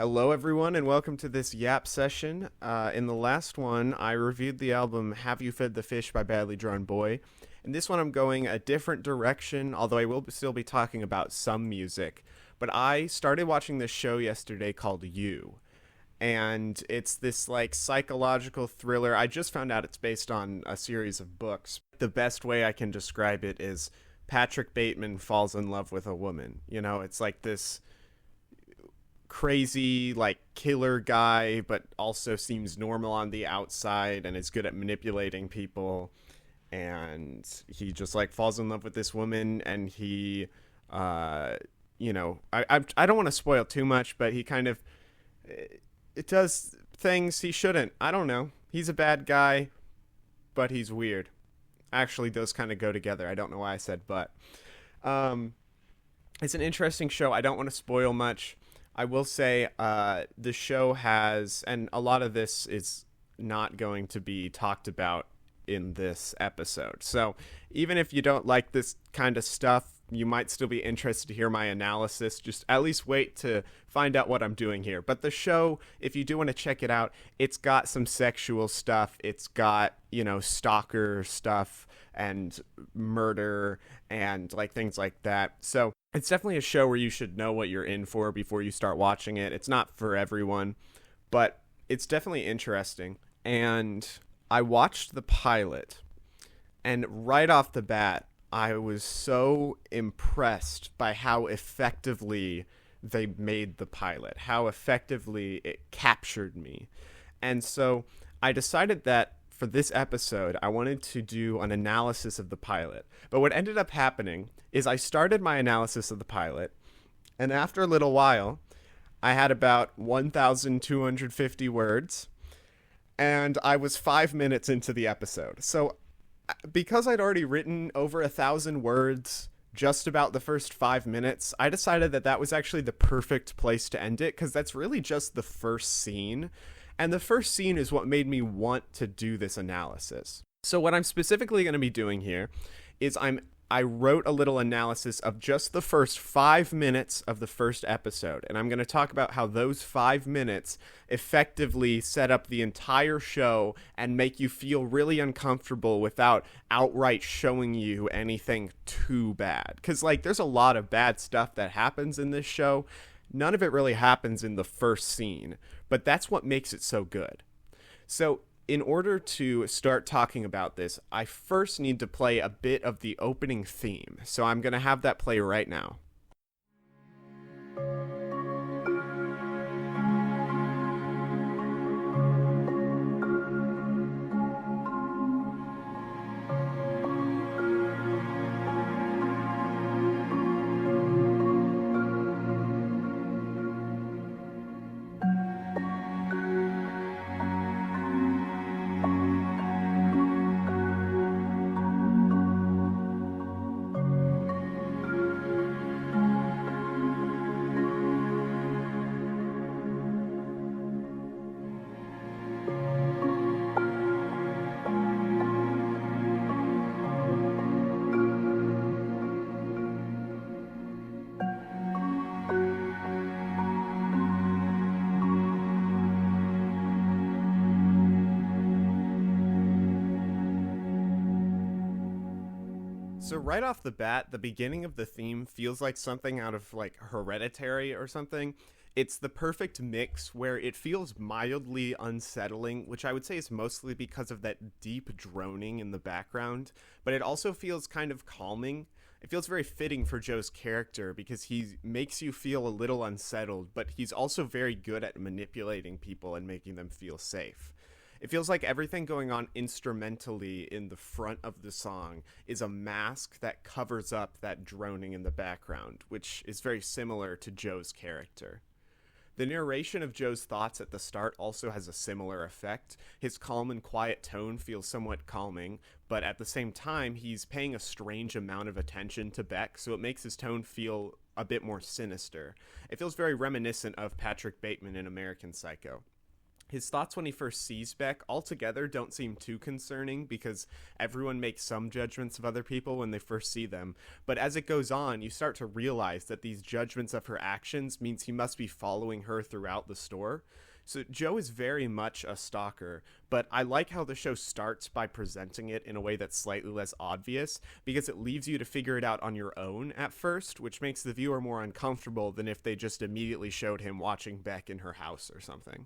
Hello, everyone, and welcome to this Yap session. In the last one, I reviewed the album Have You Fed the Fish by Badly Drawn Boy. In this one, I'm going a different direction, although I will still be talking about some music. But I started watching this show yesterday called You, and it's this like psychological thriller. I just found out it's based on a series of books. The best way I can describe it is Patrick Bateman falls in love with a woman. It's like this crazy like killer guy but also seems normal on the outside and is good at manipulating people, and he just like falls in love with this woman, and he I don't want to spoil too much, but he kind of it does things he shouldn't. I don't know, he's a bad guy but he's weird. Actually, those kind of go together. I don't know why I said but. It's an interesting show. I don't want to spoil much. I will say the show has, and a lot of this is not going to be talked about in this episode. So even if you don't like this kind of stuff, you might still be interested to hear my analysis. Just at least wait to find out what I'm doing here. But the show, if you do want to check it out, it's got some sexual stuff. It's got, stalker stuff and murder and like things like that. So it's definitely a show where you should know what you're in for before you start watching it. It's not for everyone, but it's definitely interesting. And I watched the pilot, and right off the bat, I was so impressed by how effectively they made the pilot, how effectively it captured me. And so I decided that for this episode, I wanted to do an analysis of the pilot. But what ended up happening is I started my analysis of the pilot, and after a little while, I had about 1,250 words, and I was 5 minutes into the episode. So because I'd already written over 1,000 words just about the first 5 minutes, I decided that that was actually the perfect place to end it, because that's really just the first scene. And the first scene is what made me want to do this analysis. So what I'm specifically going to be doing here is I wrote a little analysis of just the first 5 minutes of the first episode. And I'm going to talk about how those 5 minutes effectively set up the entire show and make you feel really uncomfortable without outright showing you anything too bad. Because, there's a lot of bad stuff that happens in this show. None of it really happens in the first scene, but that's what makes it so good. So in order to start talking about this, I first need to play a bit of the opening theme. So I'm going to have that play right now. So right off the bat, the beginning of the theme feels like something out of Hereditary or something. It's the perfect mix where it feels mildly unsettling, which I would say is mostly because of that deep droning in the background, but it also feels kind of calming. It feels very fitting for Joe's character because he makes you feel a little unsettled, but he's also very good at manipulating people and making them feel safe. It feels like everything going on instrumentally in the front of the song is a mask that covers up that droning in the background, which is very similar to Joe's character. The narration of Joe's thoughts at the start also has a similar effect. His calm and quiet tone feels somewhat calming, but at the same time, he's paying a strange amount of attention to Beck, so it makes his tone feel a bit more sinister. It feels very reminiscent of Patrick Bateman in American Psycho. His thoughts when he first sees Beck altogether don't seem too concerning because everyone makes some judgments of other people when they first see them. But as it goes on, you start to realize that these judgments of her actions means he must be following her throughout the store. So Joe is very much a stalker, but I like how the show starts by presenting it in a way that's slightly less obvious because it leaves you to figure it out on your own at first, which makes the viewer more uncomfortable than if they just immediately showed him watching Beck in her house or something.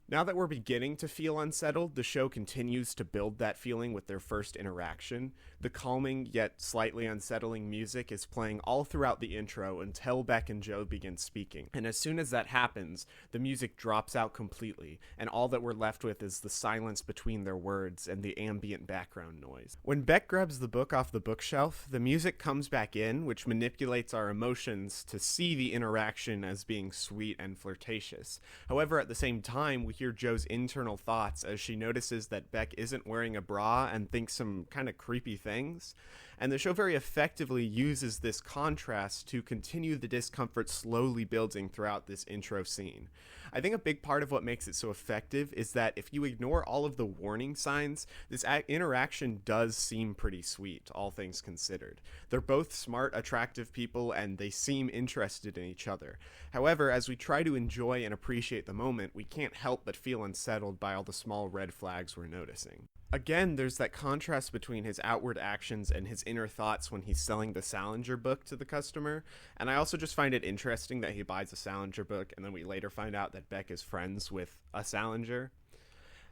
Now that we're beginning to feel unsettled, the show continues to build that feeling with their first interaction. The calming yet slightly unsettling music is playing all throughout the intro until Beck and Joe begin speaking. And as soon as that happens, the music drops out completely, and all that we're left with is the silence between their words and the ambient background noise. When Beck grabs the book off the bookshelf, the music comes back in, which manipulates our emotions to see the interaction as being sweet and flirtatious. However, at the same time, we hear Joe's internal thoughts as she notices that Beck isn't wearing a bra and thinks some kind of creepy things. And the show very effectively uses this contrast to continue the discomfort slowly building throughout this intro scene. I think a big part of what makes it so effective is that if you ignore all of the warning signs, this interaction does seem pretty sweet, all things considered. They're both smart, attractive people, and they seem interested in each other. However, as we try to enjoy and appreciate the moment, we can't help but feel unsettled by all the small red flags we're noticing. Again, there's that contrast between his outward actions and his inner thoughts when he's selling the Salinger book to the customer, and I also just find it interesting that he buys a Salinger book and then we later find out that Beck is friends with a Salinger.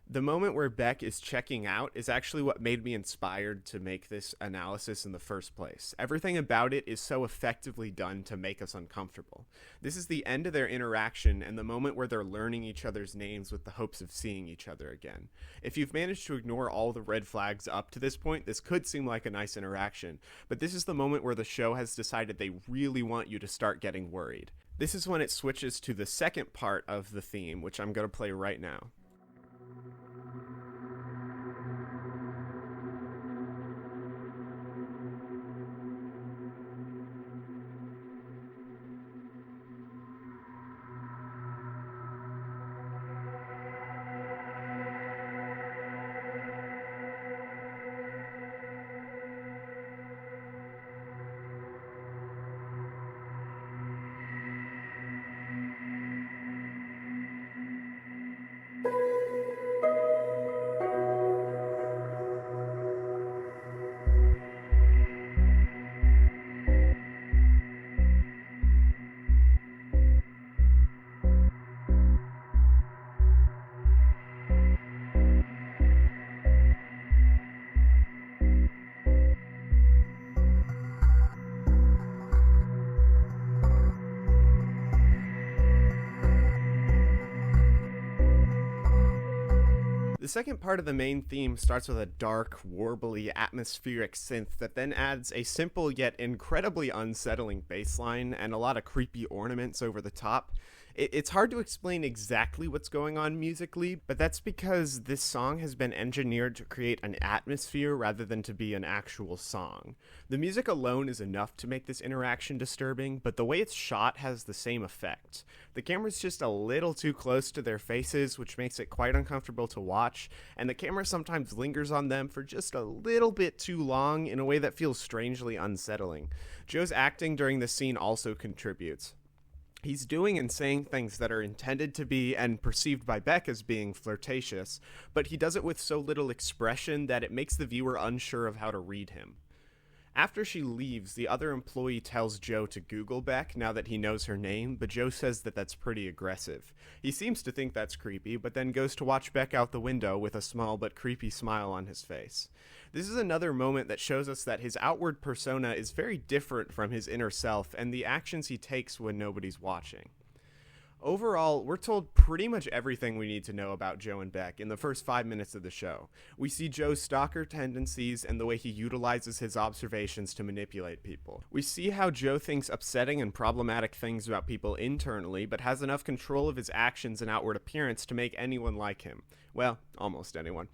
The moment where Beck is checking out is actually what made me inspired to make this analysis in the first place. Everything about it is so effectively done to make us uncomfortable. This is the end of their interaction and the moment where they're learning each other's names with the hopes of seeing each other again. If you've managed to ignore all the red flags up to this point, this could seem like a nice interaction, but this is the moment where the show has decided they really want you to start getting worried. This is when it switches to the second part of the theme, which I'm going to play right now. The second part of the main theme starts with a dark, warbly, atmospheric synth that then adds a simple yet incredibly unsettling bass line and a lot of creepy ornaments over the top. It's hard to explain exactly what's going on musically, but that's because this song has been engineered to create an atmosphere rather than to be an actual song. The music alone is enough to make this interaction disturbing, but the way it's shot has the same effect. The camera's just a little too close to their faces, which makes it quite uncomfortable to watch, and the camera sometimes lingers on them for just a little bit too long in a way that feels strangely unsettling. Joe's acting during this scene also contributes. He's doing and saying things that are intended to be and perceived by Beck as being flirtatious, but he does it with so little expression that it makes the viewer unsure of how to read him. After she leaves, the other employee tells Joe to Google Beck now that he knows her name, but Joe says that that's pretty aggressive. He seems to think that's creepy, but then goes to watch Beck out the window with a small but creepy smile on his face. This is another moment that shows us that his outward persona is very different from his inner self and the actions he takes when nobody's watching. Overall, we're told pretty much everything we need to know about Joe and Beck in the first 5 minutes of the show. We see Joe's stalker tendencies and the way he utilizes his observations to manipulate people. We see how Joe thinks upsetting and problematic things about people internally, but has enough control of his actions and outward appearance to make anyone like him. Well, almost anyone.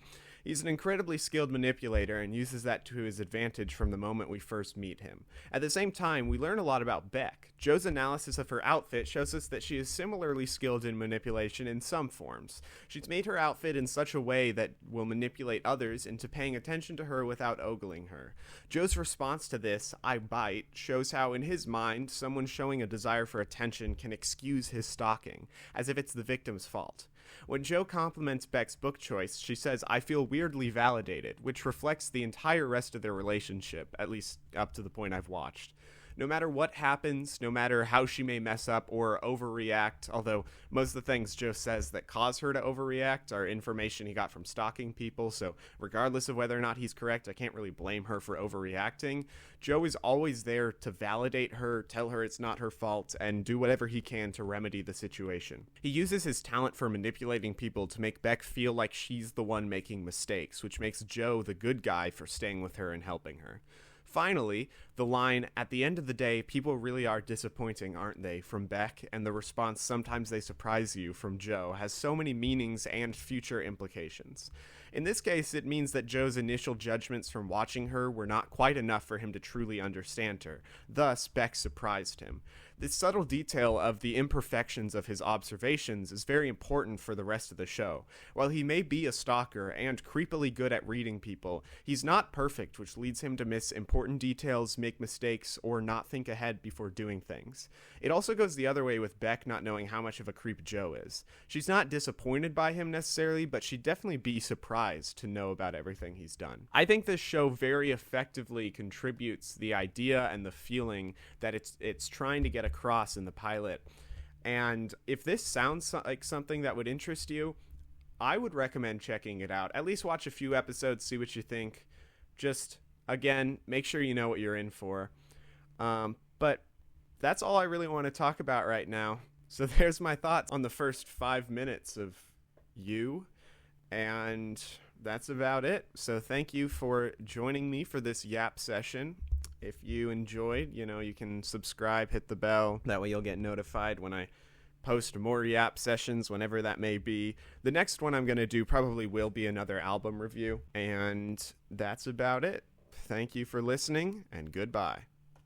He's an incredibly skilled manipulator and uses that to his advantage from the moment we first meet him. At the same time, we learn a lot about Beck. Joe's analysis of her outfit shows us that she is similarly skilled in manipulation in some forms. She's made her outfit in such a way that will manipulate others into paying attention to her without ogling her. Joe's response to this, "I bite," shows how in his mind, someone showing a desire for attention can excuse his stalking, as if it's the victim's fault. When Joe compliments Beck's book choice, she says, "I feel weirdly validated," which reflects the entire rest of their relationship, at least up to the point I've watched. No matter what happens, no matter how she may mess up or overreact, although most of the things Joe says that cause her to overreact are information he got from stalking people, so regardless of whether or not he's correct, I can't really blame her for overreacting. Joe is always there to validate her, tell her it's not her fault, and do whatever he can to remedy the situation. He uses his talent for manipulating people to make Beck feel like she's the one making mistakes, which makes Joe the good guy for staying with her and helping her. Finally, the line, "At the end of the day, people really are disappointing, aren't they?" from Beck, and the response, "Sometimes they surprise you," from Joe, has so many meanings and future implications. In this case, it means that Joe's initial judgments from watching her were not quite enough for him to truly understand her. Thus, Beck surprised him. This subtle detail of the imperfections of his observations is very important for the rest of the show. While he may be a stalker and creepily good at reading people, he's not perfect, which leads him to miss important details, make mistakes, or not think ahead before doing things. It also goes the other way with Beck not knowing how much of a creep Joe is. She's not disappointed by him necessarily, but she'd definitely be surprised to know about everything he's done. I think this show very effectively contributes the idea and the feeling that it's trying to get across in the pilot. And if this sounds like something that would interest you, I would recommend checking it out. At least watch a few episodes, see what you think. Just, again, make sure you know what you're in for. But that's all I really want to talk about right now. So there's my thoughts on the first 5 minutes of You. And that's about it. So thank you for joining me for this Yap session. If you enjoyed, you can subscribe, hit the bell. That way you'll get notified when I post more Yap sessions, whenever that may be. The next one I'm going to do probably will be another album review. And that's about it. Thank you for listening, and goodbye.